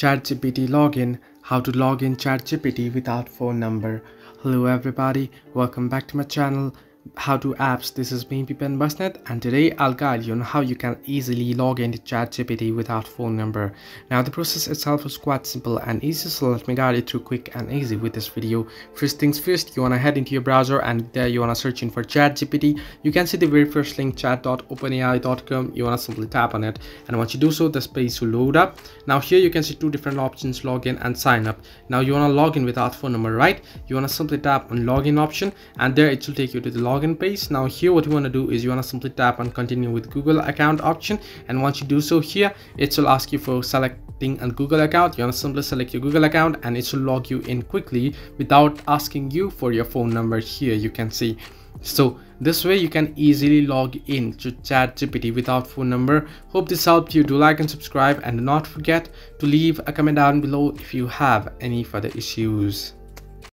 ChatGPT login. How to log in ChatGPT without phone number. Hello everybody, welcome back to my channel How to Apps. This is me Pipen Basnet, and today I'll guide you on how you can easily log into ChatGPT without phone number. Now the process itself is quite simple and easy, so let me guide you through quick and easy with this video. First things first, you want to head into your browser and there you want to search in for ChatGPT. You can see the very first link, chat.openai.com. You want to simply tap on it, and once you do so, the page will load up. Now here you can see two different options, login and sign up. Now you want to log in without phone number, right? You want to simply tap on login option, and there it will take you to the login page. Now here what you want to do is you want to simply tap on continue with Google account option, and once you do so, here it will ask you for selecting a Google account. You want to simply select your Google account and it will log you in quickly without asking you for your phone number. Here you can see. So this way you can easily log in to ChatGPT without phone number. Hope this helped you. Do like and subscribe, and do not forget to leave a comment down below if you have any further issues.